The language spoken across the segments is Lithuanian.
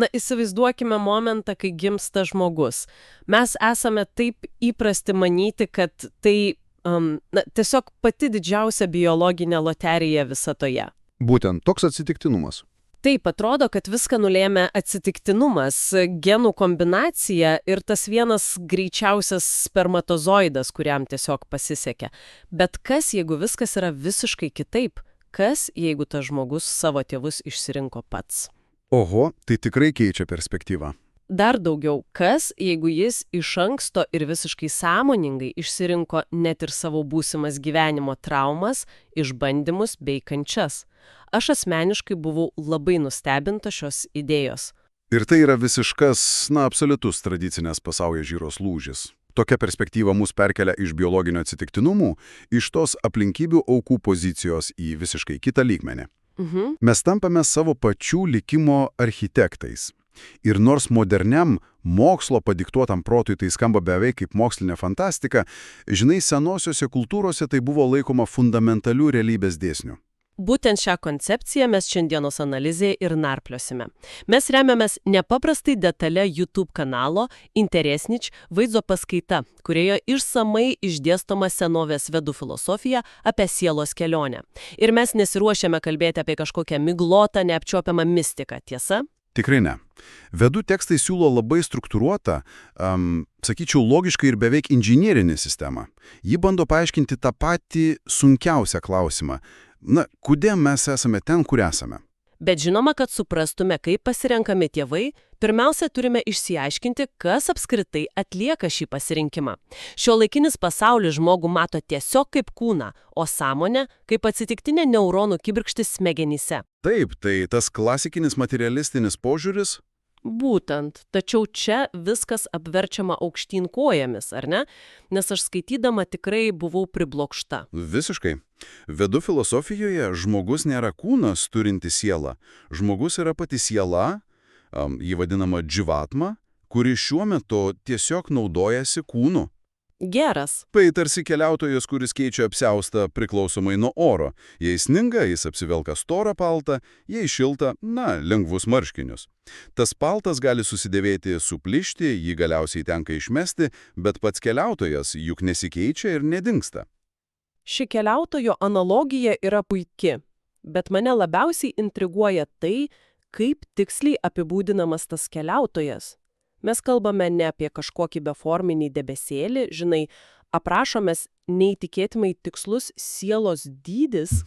Na, įsivaizduokime momentą, kai gimsta žmogus. Mes esame taip įprasti manyti, kad tai tiesiog pati didžiausia biologinė loterija visatoje. Būtent toks atsitiktinumas. Taip, atrodo, kad viską nulėmė atsitiktinumas, genų kombinacija ir tas vienas greičiausias spermatozoidas, kuriam tiesiog pasisekė. Bet kas, jeigu viskas yra visiškai kitaip? Kas, jeigu tas žmogus savo tėvus išsirinko pats? Oho, tai tikrai keičia perspektyvą. Dar daugiau, kas, jeigu jis iš anksto ir visiškai sąmoningai išsirinko net ir savo būsimas gyvenimo traumas, išbandymus bei kančias? Aš asmeniškai buvau labai nustebinta šios idėjos. Ir tai yra visiškas, absoliutus tradicinės pasaulio žiūros lūžis. Tokia perspektyva mus perkelia iš biologinio atsitiktinumų, iš tos aplinkybių aukų pozicijos į visiškai kitą lygmenį. Mes tampame savo pačių likimo architektais. Ir nors moderniam mokslo padiktuotam protui tai skamba beveik kaip mokslinė fantastika, žinai, senosiuose kultūrose tai buvo laikoma fundamentalių realybės dėsnių. Būtent šią koncepciją mes šiandienos analizėje ir narpliosime. Mes remiamės nepaprastai detalę YouTube kanalo Interesnič vaizdo paskaita, kurioje išsamai išdėstoma senovės vedų filosofija apie sielos kelionę. Ir mes nesiruošiame kalbėti apie kažkokią miglotą, neapčiuopiamą mistiką, tiesa? Tikrai ne. Vedų tekstai siūlo labai struktūruotą, sakyčiau, logišką ir beveik inžinierinę sistemą. Ji bando paaiškinti tą patį sunkiausią klausimą. Kodėl mes esame ten, kur esame? Bet žinoma, kad suprastume, kaip pasirenkami tėvai, pirmiausia turime išsiaiškinti, kas apskritai atlieka šį pasirinkimą. Šiuolaikinis pasaulis žmogų mato tiesiog kaip kūną, o sąmonę kaip atsitiktinę neuronų kibirkštis smegenyse. Taip, tai tas klasikinis materialistinis požiūris. Būtent, tačiau čia viskas apverčiama aukštyn kojomis, ar ne? Nes aš skaitydama tikrai buvau priblokšta. Visiškai. Vedų filosofijoje žmogus nėra kūnas turinti sielą. Žmogus yra pati siela, ji vadinama dživatma, kuri šiuo metu tiesiog naudojasi kūnu. Geras. Tai tarsi keliautojas, kuris keičia apsiaustą priklausomai nuo oro. Jei sninga, jis apsivelka storą paltą, jei šilta, lengvus marškinius. Tas paltas gali susidėvėti, suplyšti, jį galiausiai tenka išmesti, bet pats keliautojas juk nesikeičia ir nedingsta. Ši keliautojo analogija yra puiki, bet mane labiausiai intriguoja tai, kaip tiksliai apibūdinamas tas keliautojas. Mes kalbame ne apie kažkokį beforminį debesėlį, žinai, aprašomės neįtikėtinai tikslus sielos dydis.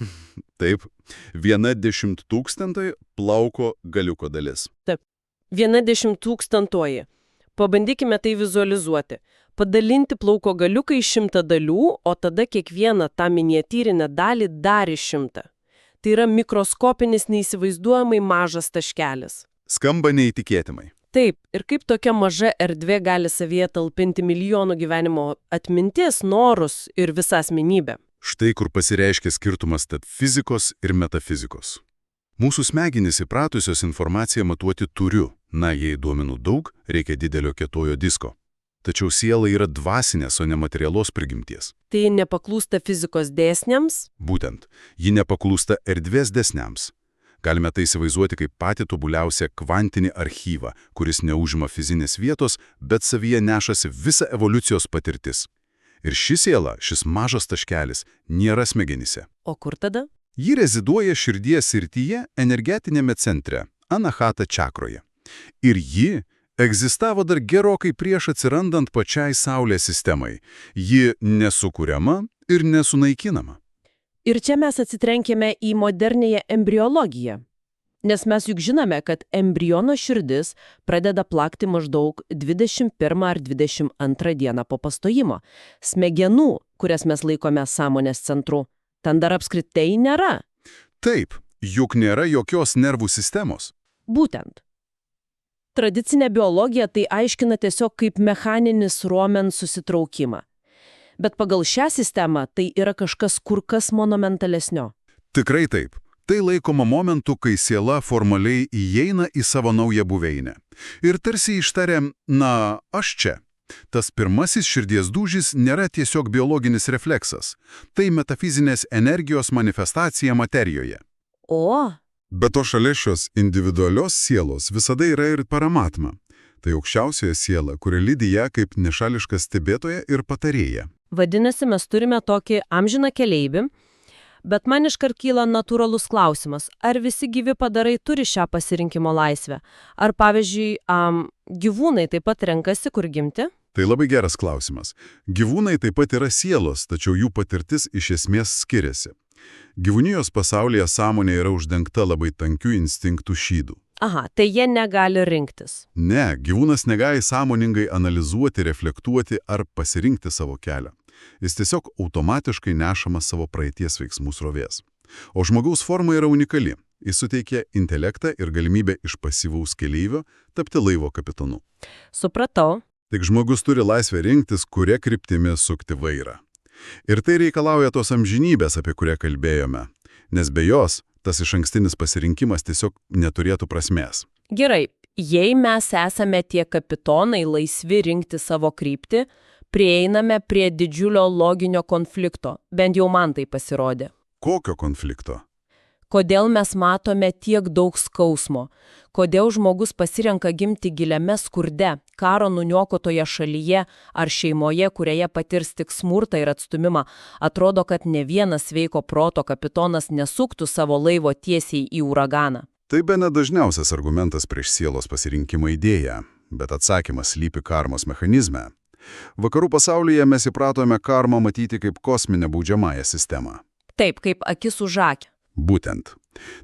Taip, 1/10,000 plauko galiuko dalis. Taip, 1/10,000. Pabandykime tai vizualizuoti. Padalinti plauko galiuką į 100 dalių, o tada kiekvieną tą miniatyrinę dalį dar į 100. Tai yra mikroskopinis neįsivaizduojamai mažas taškelis. Skamba neįtikėtimai. Taip, ir kaip tokia maža erdvė gali savyje talpinti milijonų gyvenimo atminties, norus ir visą asmenybę. Štai kur pasireiškia skirtumas tarp fizikos ir metafizikos. Mūsų smegenys įpratusios informaciją matuoti turiu. Jei duomenų daug, reikia didelio kietojo disko. Tačiau siela yra dvasinės, o ne materialos prigimties. Tai nepaklūsta fizikos dėsniams? Būtent, ji nepaklūsta erdvės dėsniams. Galime tai įsivaizduoti kaip patį tobuliausią kvantinį archyvą, kuris neužima fizinės vietos, bet savyje nešasi visa evoliucijos patirtis. Ir ši siela, šis mažas taškelis, nėra smegenyse. O kur tada? Ji reziduoja širdies srityje energetinėme centre, anahata čakroje. Ir ji egzistavo dar gerokai prieš atsirandant pačiai Saulės sistemai. Ji nesukuriama ir nesunaikinama. Ir čia mes atsitrenkėme į modernėją embriologiją. Nes mes juk žinome, kad embriono širdis pradeda plakti maždaug 21 ar 22 dieną po pastojimo. Smegenų, kurias mes laikome sąmonės centru, ten dar apskritai nėra. Taip, juk nėra jokios nervų sistemos. Būtent. Tradicinė biologija tai aiškina tiesiog kaip mechaninis ruomens susitraukimą. Bet pagal šią sistemą tai yra kažkas kur kas monumentalesnio. Tikrai taip. Tai laikoma momentu, kai siela formaliai įeina į savo naują buveinę. Ir tarsi ištarė, aš čia. Tas pirmasis širdies dūžis nėra tiesiog biologinis refleksas. Tai metafizinės energijos manifestacija materijoje. O? Be to šalia šios individualios sielos visada yra ir paramatma. Tai aukščiausioji siela, kuri lydi ją kaip nešališka stebėtoja ir patarėja. Vadinasi, mes turime tokį amžiną keleivį, bet man iškart kyla natūralus klausimas, ar visi gyvi padarai turi šią pasirinkimo laisvę? Ar, pavyzdžiui, gyvūnai taip pat renkasi, kur gimti? Tai labai geras klausimas. Gyvūnai taip pat yra sielos, tačiau jų patirtis iš esmės skiriasi. Gyvūnijos pasaulyje sąmonė yra uždengta labai tankių instinktų šydų. Aha, tai jie negali rinktis. Ne, gyvūnas negali sąmoningai analizuoti, reflektuoti ar pasirinkti savo kelią. Jis tiesiog automatiškai nešamas savo praeities veiksmų srovės. O žmogaus forma yra unikali. Jis suteikia intelektą ir galimybę iš pasyvaus keleivio tapti laivo kapitonu. Supratau. Tik žmogus turi laisvę rinktis, kuria kryptimi sukti vairą. Ir tai reikalauja tos amžinybės, apie kurią kalbėjome. Nes be jos tas išankstinis pasirinkimas tiesiog neturėtų prasmės. Gerai, jei mes esame tie kapitonai laisvi rinkti savo kryptį, prieiname prie didžiulio loginio konflikto, bent jau man tai pasirodė. Kokio konflikto? Kodėl mes matome tiek daug skausmo? Kodėl žmogus pasirenka gimti giliame skurde, karo nuniokotoje šalyje ar šeimoje, kurioje patirs tik smurtą ir atstumimą? Atrodo, kad ne vienas sveiko proto kapitonas nesuktų savo laivo tiesiai į uraganą. Tai bene dažniausias argumentas prieš sielos pasirinkimo idėją, bet atsakymas slypi karmos mechanizme. Vakarų pasaulyje mes įpratome karmą matyti kaip kosminę baudžiamąją sistemą. Taip, kaip akis už akį. Būtent.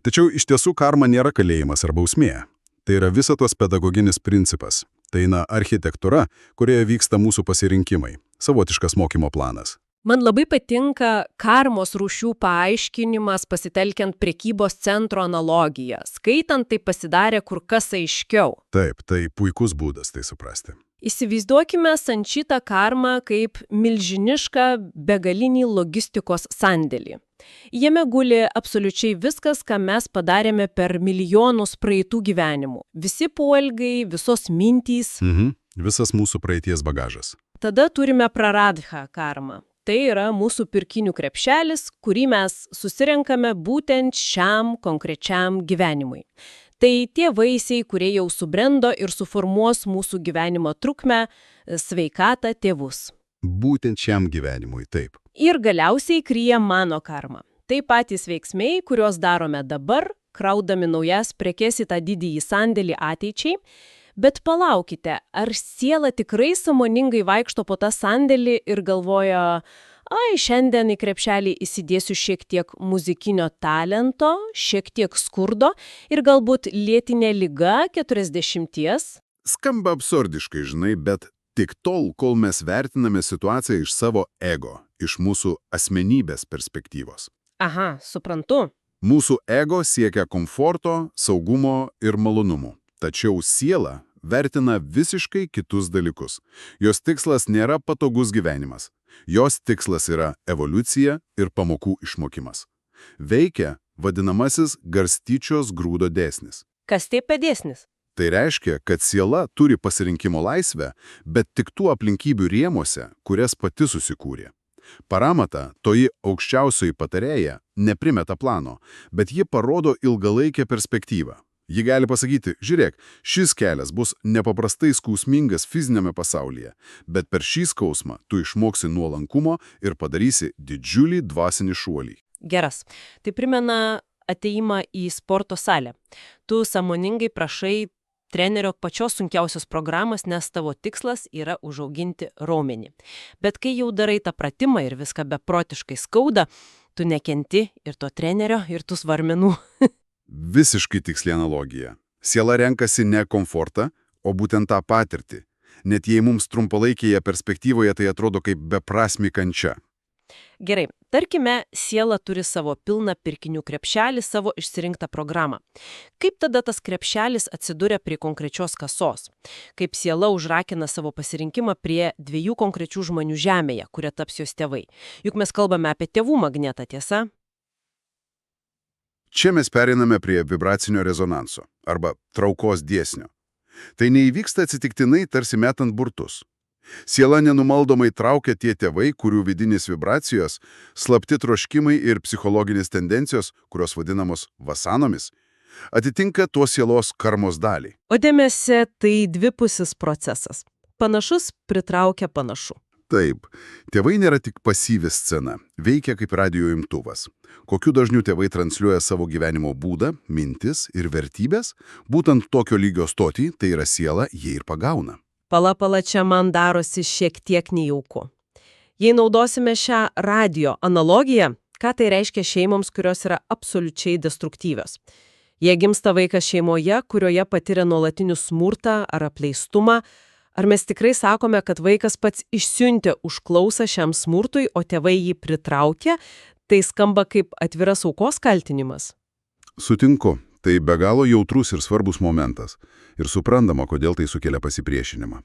Tačiau iš tiesų karma nėra kalėjimas ar bausmė. Tai yra visatos pedagoginis principas. Tai architektūra, kurioje vyksta mūsų pasirinkimai. Savotiškas mokymo planas. Man labai patinka karmos rūšių paaiškinimas pasitelkiant prekybos centro analogiją. Skaitant tai pasidarė kur kas aiškiau. Taip, tai puikus būdas tai suprasti. Įsivaizduokime sančitą karmą kaip milžinišką begalinį logistikos sandėlį. Jame guli absoliučiai viskas, ką mes padarėme per milijonus praeitų gyvenimų. Visi poelgiai, visos mintys. Visas mūsų praeities bagažas. Tada turime praradhą karmą. Tai yra mūsų pirkinių krepšelis, kurį mes susirenkame būtent šiam konkrečiam gyvenimui. Tai tie vaisiai, kurie jau subrendo ir suformuos mūsų gyvenimo trukmę, sveikatą, tėvus. Būtent šiam gyvenimui, taip. Ir galiausiai kryja mano karma. Tai patys veiksmai, kuriuos darome dabar, kraudami naujas prekes į tą didįjį sandėlį ateičiai. Bet palaukite, ar siela tikrai sąmoningai vaikšto po tą sandėlį ir galvoja, šiandien į krepšelį įsidėsiu šiek tiek muzikinio talento, šiek tiek skurdo ir galbūt lėtinė liga 40? Skamba absurdiškai, žinai, bet tik tol, kol mes vertiname situaciją iš savo ego, iš mūsų asmenybės perspektyvos. Aha, suprantu. Mūsų ego siekia komforto, saugumo ir malonumų. Tačiau siela vertina visiškai kitus dalykus. Jos tikslas nėra patogus gyvenimas. Jos tikslas yra evoliucija ir pamokų išmokimas. Veikia vadinamasis garstyčios grūdo dėsnis. Kas tai per dėsnis? Tai reiškia, kad siela turi pasirinkimo laisvę, bet tik tų aplinkybių rėmuose, kurias pati susikūrė. Paramata, toji aukščiausioji patarėja, neprimeta plano, bet ji parodo ilgalaikę perspektyvą. Ji gali pasakyti, žiūrėk, šis kelias bus nepaprastai skausmingas fizinėme pasaulyje, bet per šį skausmą tu išmoksi nuolankumo ir padarysi didžiulį dvasinį šuolį. Geras. Tai primena ateimą į sporto salę. Tu sąmoningai prašai trenerio pačios sunkiausios programos, nes tavo tikslas yra užauginti raumenį. Bet kai jau darai tą pratimą ir viską beprotiškai skauda, tu nekenti ir to trenerio, ir tų svarmenų. Visiškai tiksli analogija. Siela renkasi ne komfortą, o būtent tą patirtį. Net jei mums trumpalaikėje perspektyvoje tai atrodo kaip beprasmi kančia. Gerai, tarkime, siela turi savo pilną pirkinių krepšelį, savo išsirinktą programą. Kaip tada tas krepšelis atsiduria prie konkrečios kasos? Kaip siela užrakina savo pasirinkimą prie dviejų konkrečių žmonių žemėje, kurie taps jos tėvai? Juk mes kalbame apie tėvų magnetą, tiesa? Čia mes periname prie vibracinio rezonanso arba traukos dėsnio. Tai neįvyksta atsitiktinai tarsi metant burtus. Siela nenumaldomai traukia tie tėvai, kurių vidinės vibracijos, slapti troškimai ir psichologinės tendencijos, kurios vadinamos vasanomis, atitinka tuos sielos karmos dalį. O dėmesė tai dvipusis procesas. Panašus pritraukia panašu. Taip, tėvai nėra tik pasyvi scena, veikia kaip radio imtuvas. Kokiu dažniu tėvai transliuoja savo gyvenimo būdą, mintis ir vertybės, būtent tokio lygio stotį, tai yra siela, jie ir pagauna. Pala, čia man darosi šiek tiek nejauku. Jei naudosime šią radio analogiją, ką tai reiškia šeimoms, kurios yra absoliučiai destruktyvios? Jei gimsta vaikas šeimoje, kurioje patiria nuolatinių smurtą ar apleistumą, ar mes tikrai sakome, kad vaikas pats išsiuntė užklausą šiam smurtui, o tėvai jį pritraukė, tai skamba kaip atviras aukos kaltinimas? Sutinku, tai be galo jautrus ir svarbus momentas. Ir suprantama, kodėl tai sukelia pasipriešinimą.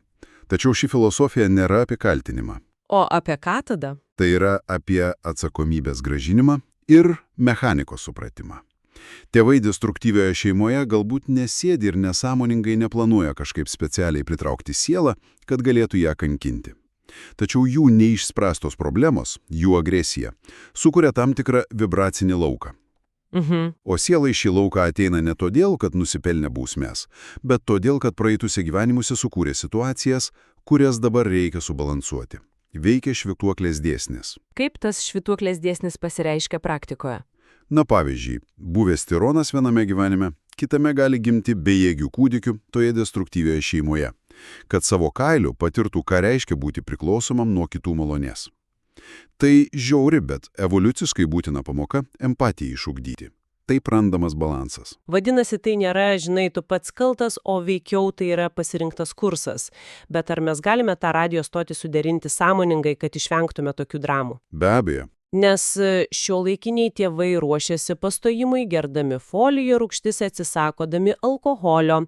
Tačiau ši filosofija nėra apie kaltinimą. O apie ką tada? Tai yra apie atsakomybės grąžinimą ir mechanikos supratimą. Tėvai destruktyvioje šeimoje galbūt nesėdi ir nesąmoningai neplanuoja kažkaip specialiai pritraukti sielą, kad galėtų ją kankinti. Tačiau jų neišspręstos problemos, jų agresija, sukuria tam tikrą vibracinį lauką. O siela į šį lauką ateina ne todėl, kad nusipelnė bausmės, bet todėl, kad praeituose gyvenimuose sukūrė situacijas, kurias dabar reikia subalansuoti. Veikia švytuoklės dėsnis. Kaip tas švytuoklės dėsnis pasireiškia praktikoje? Na pavyzdžiui, buvęs tironas viename gyvenime, kitame gali gimti bejėgių kūdikių toje destruktyvioje šeimoje, kad savo kailiu patirtų, ką reiškia būti priklausomam nuo kitų malonės. Tai žiauri, bet evoliuciškai būtina pamoka empatijai išugdyti. Taip randamas balansas. Vadinasi, tai nėra, tu pats kaltas, o veikiau tai yra pasirinktas kursas. Bet ar mes galime tą radijo stotį suderinti sąmoningai, kad išvengtume tokių dramų? Be abejo. Nes šiuolaikiniai tėvai ruošiasi pastojimui, gerdami foliją rūgštis, atsisakodami alkoholio.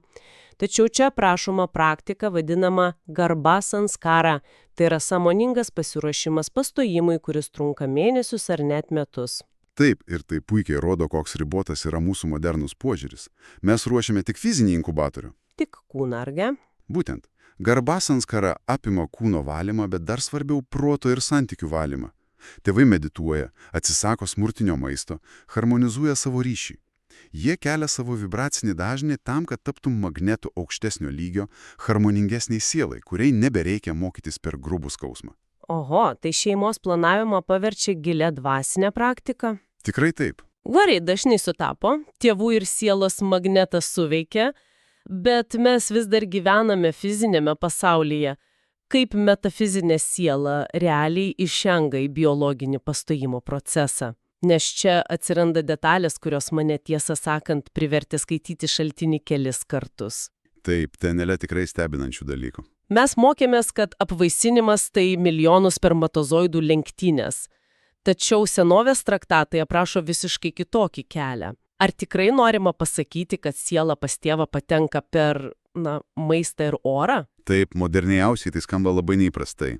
Tačiau čia prašoma praktika vadinama garba sanskara. Tai yra sąmoningas pasiruošimas pastojimui, kuris trunka mėnesius ar net metus. Taip, ir tai puikiai rodo, koks ribotas yra mūsų modernus požiūris. Mes ruošiame tik fizinį inkubatorių. Tik kūną, argi? Būtent. Garba sanskara apima kūno valymą, bet dar svarbiau proto ir santykių valymą. Tėvai medituoja, atsisako smurtinio maisto, harmonizuoja savo ryšį. Jie kelia savo vibracinį dažnį tam, kad taptų magnetų aukštesnio lygio, harmoningesniai sielai, kuriai nebereikia mokytis per grubų skausmą. Oho, tai šeimos planavimą paverčia gilią dvasinę praktiką? Tikrai taip. Gerai, dažnai sutapo, tėvų ir sielos magnetas suveikia, bet mes vis dar gyvename fizinėme pasaulyje. Kaip metafizinė siela realiai išžengia į biologinį pastojimo procesą. Nes čia atsiranda detalės, kurios mane tiesą sakant privertė skaityti šaltinį kelis kartus. Taip, ten yra tikrai stebinančių dalykų. Mes mokėmės, kad apvaisinimas tai milijonų spermatozoidų lenktynės. Tačiau senovės traktatai aprašo visiškai kitokį kelią. Ar tikrai norima pasakyti, kad siela pas tėvą patenka per, maistą ir orą? Taip, moderniausiai tai skamba labai neįprastai.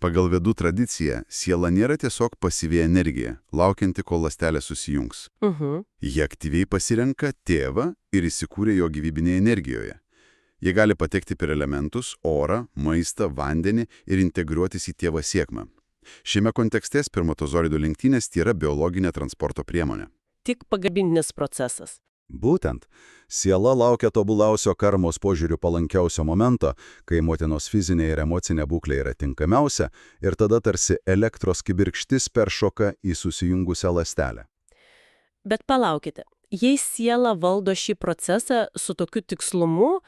Pagal vedų tradiciją, siela nėra tiesiog pasyvi energija, laukianti, kol ląstelė susijungs. Jie aktyviai pasirenka tėvą ir įsikūrė jo gyvybinėje energijoje. Jie gali patekti per elementus, orą, maistą, vandenį ir integruotis į tėvą sėkmę. Šiame kontekste spermatozoidų lenktynės yra biologinė transporto priemonė. Tik pagalbinis procesas. Būtent. Siela laukia tobuliausio karmos požiūrių palankiausio momento, kai motinos fizinė ir emocinė būklė yra tinkamiausia ir tada tarsi elektros kibirkštis peršoka į susijungusią ląstelę. Bet palaukite, jei siela valdo šį procesą su tokiu tikslumu,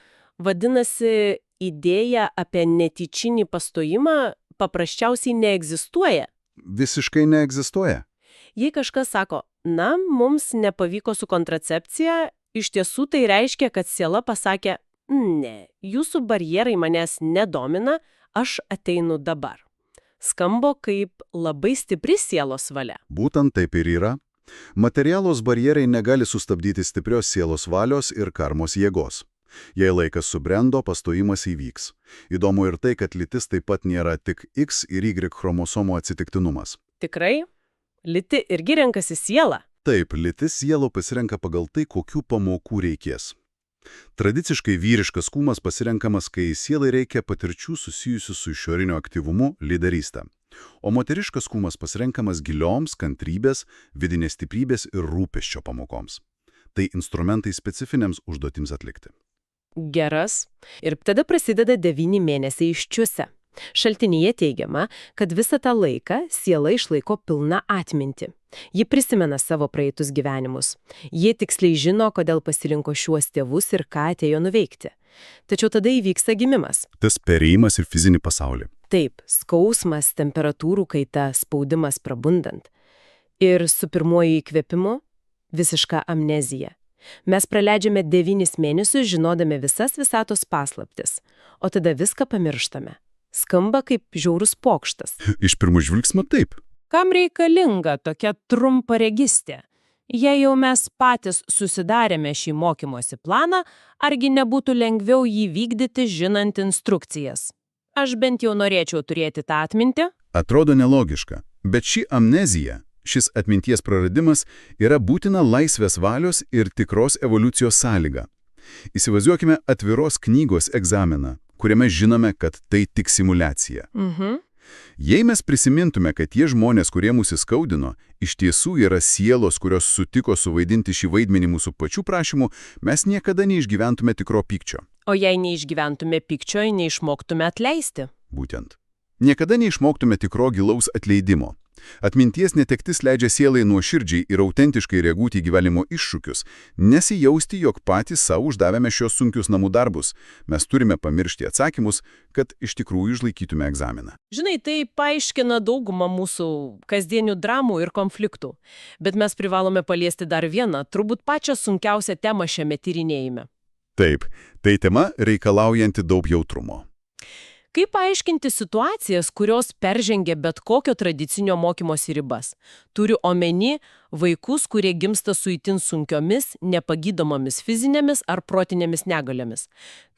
vadinasi, idėja apie netyčinį pastojimą paprasčiausiai neegzistuoja. Visiškai neegzistuoja. Jei kažkas sako, mums nepavyko su kontracepcija, iš tiesų tai reiškia, kad siela pasakė, ne, jūsų barjerai manęs nedomina, aš ateinu dabar. Skambo kaip labai stipri sielos valia. Būtent taip ir yra. Materialūs barjerai negali sustabdyti stiprios sielos valios ir karmos jėgos. Jei laikas subrendo, pastojimas įvyks. Įdomu ir tai, kad lytis taip pat nėra tik X ir Y chromosomų atsitiktinumas. Tikrai? Lyti irgi renkasi sielą? Taip, lytis sielų pasirenka pagal tai, kokių pamokų reikės. Tradiciškai vyriškas kūnas pasirenkamas, kai sielai reikia patirčių susijusių su išoriniu aktyvumu, lyderystę. O moteriškas kūnas pasirenkamas gilioms, kantrybės, vidinės stiprybės ir rūpesčio pamokoms. tai instrumentai specifinėms užduotims atlikti. Geras. Ir tada prasideda 9 mėnesiai iščiuose. Šaltinyje teigiama, kad visą tą laiką siela išlaiko pilną atmintį. Ji prisimena savo praeitus gyvenimus. Jie tiksliai žino, kodėl pasirinko šiuos tėvus ir ką atėjo nuveikti. Tačiau tada įvyksta gimimas. Tas perėjimas į fizinį pasaulį. Taip, skausmas, temperatūrų kaita, spaudimas prabundant. Ir su pirmuoju įkvėpimu visiška amnezija. Mes praleidžiame 9 mėnesius žinodami visas visatos paslaptis, o tada viską pamirštame. Skamba kaip žiaurus pokštas. Iš pirmų žvilgsnių taip. Kam reikalinga tokia trumparegystė? Jei jau mes patys susidarėme šį mokymosi planą, argi nebūtų lengviau jį vykdyti žinant instrukcijas? Aš bent jau norėčiau turėti tą atmintį. Atrodo nelogiška, bet ši amnezija, šis atminties praradimas yra būtina laisvės valios ir tikros evoliucijos sąlyga. Įsivaizduokime atviros knygos egzaminą, kuriame žinome, kad tai tik simuliacija. Jei mes prisimintume, kad tie žmonės, kurie mus įskaudino, iš tiesų yra sielos, kurios sutiko suvaidinti šį vaidmenį mūsų pačių prašymų, mes niekada neišgyventume tikro pykčio. O jei neišgyventume pykčio, neišmoktume atleisti. Būtent. Niekada neišmoktume tikro gilaus atleidimo. Atminties netektis leidžia sielai nuoširdžiai ir autentiškai reaguoti į gyvenimo iššūkius, nesijausti, jog patys savo uždavėme šios sunkius namų darbus. Mes turime pamiršti atsakymus, kad iš tikrųjų išlaikytume egzaminą. Žinai, tai paaiškina daugumą mūsų kasdienių dramų ir konfliktų. Bet mes privalome paliesti dar vieną, turbūt pačią sunkiausią temą šiame tyrinėjime. Taip, tai tema reikalaujanti daug jautrumo. Kaip paaiškinti situacijas, kurios peržengia bet kokio tradicinio mokymosi ribas? Turiu omeny vaikus, kurie gimsta su itin sunkiomis, nepagydomomis fizinėmis ar protinėmis negaliomis.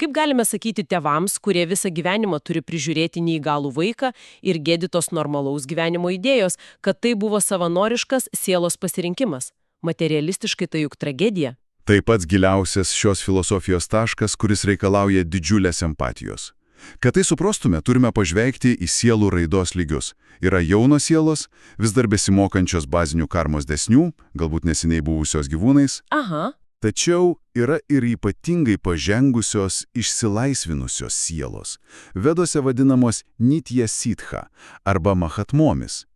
Kaip galime sakyti tėvams, kurie visą gyvenimą turi prižiūrėti neįgalų vaiką ir gėdytos normalaus gyvenimo idėjos, kad tai buvo savanoriškas sielos pasirinkimas? Materialistiškai tai juk tragedija. Tai pats giliausias šios filosofijos taškas, kuris reikalauja didžiulės empatijos. Kad tai suprastume, turime pažvelgti į sielų raidos lygius. Yra jaunos sielos, vis dar besimokančios bazinių karmos dėsnių, galbūt neseniai buvusios gyvūnais. Aha. Tačiau yra ir ypatingai pažengusios, išsilaisvinusios sielos, vedose vadinamos nitya sitha arba mahatmomis.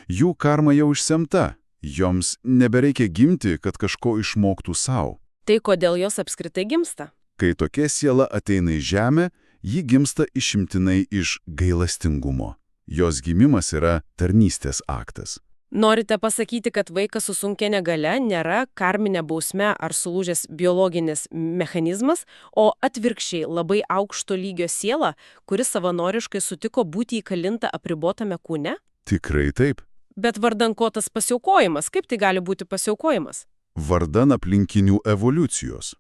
Jų karma jau išsemta, joms nebereikia gimti, kad kažko išmoktų savo. Tai kodėl jos apskritai gimsta? Kai tokia siela ateina į žemę, ji gimsta išimtinai iš gailestingumo. Jos gimimas yra tarnystės aktas. Norite pasakyti, kad vaikas su sunkia negalia nėra karminė bausmė ar sulūžęs biologinis mechanizmas, o atvirkščiai labai aukšto lygio siela, kuri savanoriškai sutiko būti įkalinta apribotame kūne? Tikrai taip. Bet vardan ko tas pasiaukojimas? Kaip tai gali būti pasiaukojimas? Vardan aplinkinių evoliucijos.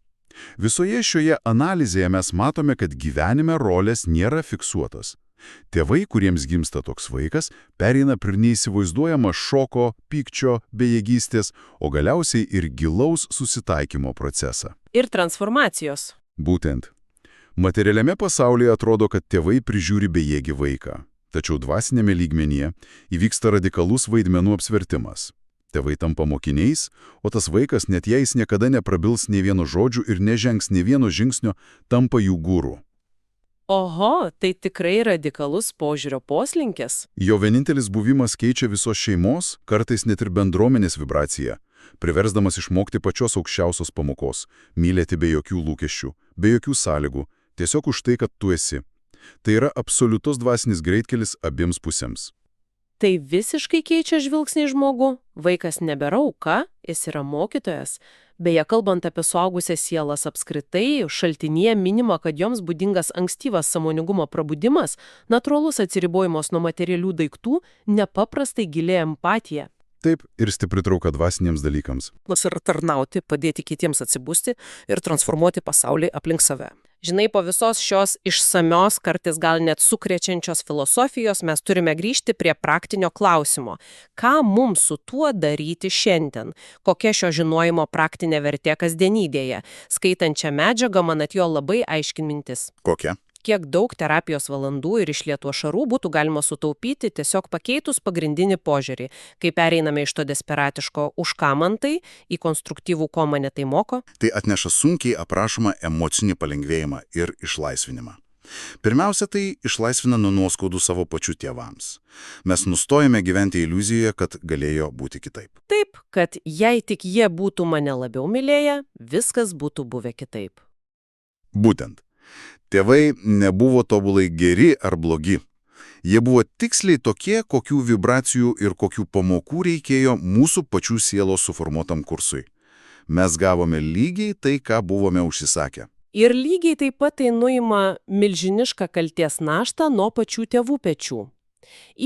Visoje šioje analizėje mes matome, kad gyvenime rolės nėra fiksuotos. Tėvai, kuriems gimsta toks vaikas, pereina per neįsivaizduojamą šoko, pykčio, bejėgystės, o galiausiai ir gilaus susitaikymo procesą. Ir transformacijos. Būtent. Materialiame pasaulyje atrodo, kad tėvai prižiūri bejėgį vaiką. Tačiau dvasinėme lygmenyje įvyksta radikalus vaidmenų apsvertimas. Tėvai tampa mokiniais, o tas vaikas, net jei jis niekada neprabils nei vieno žodžių ir nežengs nei vieno žingsnio, tampa jų guru. Oho, tai tikrai radikalus požiūrio poslinkis. Jo vienintelis buvimas keičia visos šeimos, kartais net ir bendruomenės vibraciją, priversdamas išmokti pačios aukščiausios pamokos, mylėti be jokių lūkesčių, be jokių sąlygų, tiesiog už tai, kad tu esi. Tai yra absoliutus dvasinis greitkelis abiems pusėms. Tai visiškai keičia žvilgsnį žmogų. Vaikas nebėra auka, jis yra mokytojas. Beje, kalbant apie suaugusias sielas apskritai, šaltinyje minima, kad joms būdingas ankstyvas sąmoningumo prabudimas, natūralus atsiribojimas nuo materialių daiktų, nepaprastai gili empatija. Taip, ir stipri trauka dvasiniams dalykams. Ir tarnauti, padėti kitiems atsibusti ir transformuoti pasaulį aplink save. Žinai, po visos šios išsamios, kartais gal net sukrečiančios filosofijos mes turime grįžti prie praktinio klausimo. Ką mums su tuo daryti šiandien? Kokia šio žinojimo praktinė vertė kasdienybėje? Skaitant šią medžiagą, man atėjo labai aiški mintis. Kokia? Kiek daug terapijos valandų ir išlietų ašarų būtų galima sutaupyti tiesiog pakeitus pagrindinį požiūrį, kai pereiname iš to desperatiško už ką man tai į konstruktyvų ko mane tai moko. Tai atneša sunkiai aprašomą emocinį palengvėjimą ir išlaisvinimą. Pirmiausia, tai išlaisvina nuo nuoskaudų savo pačių tėvams. Mes nustojame gyventi iliuzijoje, kad galėjo būti kitaip. Taip, kad jei tik jie būtų mane labiau mylėję, viskas būtų buvę kitaip. Būtent. Tėvai nebuvo tobulai geri ar blogi. Jie buvo tiksliai tokie, kokių vibracijų ir kokių pamokų reikėjo mūsų pačių sielos suformuotam kursui. Mes gavome lygiai tai, ką buvome užsisakę. Ir lygiai taip pat tai nuima milžinišką kalties naštą nuo pačių tėvų pečių.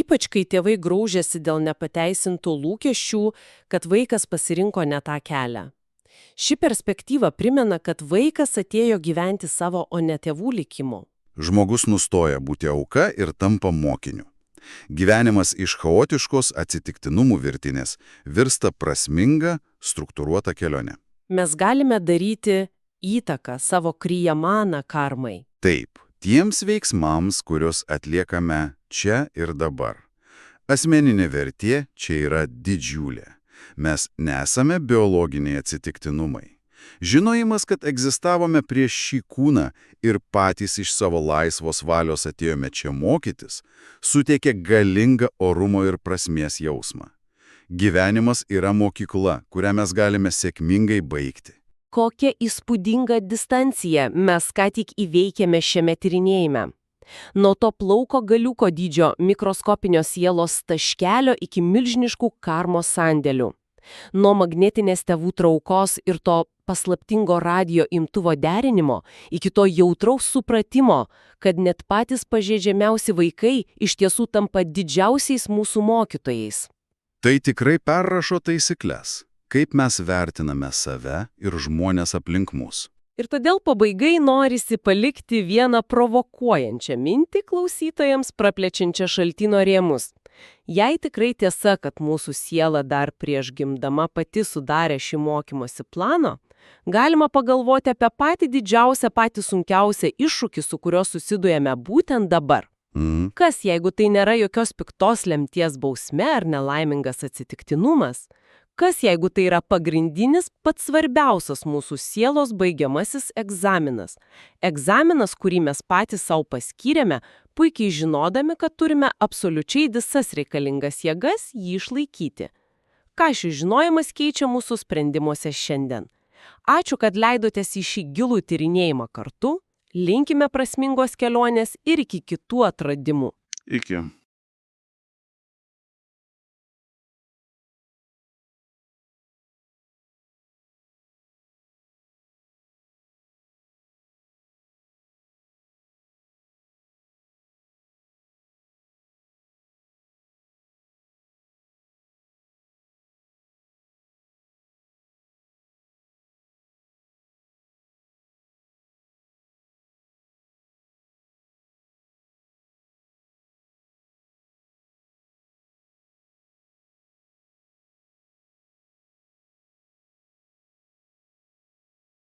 Ypač kai tėvai graužiasi dėl nepateisintų lūkesčių, kad vaikas pasirinko ne tą kelią. Ši perspektyva primena, kad vaikas atėjo gyventi savo, o ne tėvų likimu. Žmogus nustoja būti auka ir tampa mokiniu. Gyvenimas iš chaotiškos atsitiktinumų virtinės virsta prasminga, struktūruota kelionė. Mes galime daryti įtaką savo kryjamaną karmai. Taip, tiems veiksmams, kuriuos atliekame čia ir dabar. Asmeninė vertė čia yra didžiulė. Mes nesame biologiniai atsitiktinumai. Žinojimas, kad egzistavome prieš šį kūną ir patys iš savo laisvos valios atėjome čia mokytis, suteikia galingą orumo ir prasmės jausmą. Gyvenimas yra mokykla, kurią mes galime sėkmingai baigti. Kokią įspūdingą distanciją mes ką tik įveikėme šiame tyrinėjime. Nuo to plauko galiuko dydžio mikroskopinio sielos taškelio iki milžiniškų karmos sandėlių. Nuo magnetinės tėvų traukos ir to paslaptingo radijo imtuvo derinimo iki to jautraus supratimo, kad net patys pažeidžiamiausi vaikai iš tiesų tampa didžiausiais mūsų mokytojais. Tai tikrai perrašo taisyklės, kaip mes vertiname save ir žmonės aplink mus. Ir todėl pabaigai norisi palikti vieną provokuojančią mintį klausytojams, praplečiančią šaltino rėmus. Jei tikrai tiesa, kad mūsų siela dar prieš gimdama pati sudarė šį mokymosi planą, galima pagalvoti apie patį didžiausią, patį sunkiausią iššūkį, su kuriuo susiduriame būtent dabar. Kas, jeigu tai nėra jokios piktos lemties bausmė ar nelaimingas atsitiktinumas? Kas, jeigu tai yra pagrindinis, pats svarbiausias mūsų sielos baigiamasis egzaminas? Egzaminas, kurį mes patys savo paskyrėme, puikiai žinodami, kad turime absoliučiai visas reikalingas jėgas jį išlaikyti. Ką šis žinojimas keičia mūsų sprendimuose šiandien? Ačiū, kad leidotės į šį gilų tyrinėjimą kartu, linkime prasmingos kelionės ir iki kitų atradimų. Iki.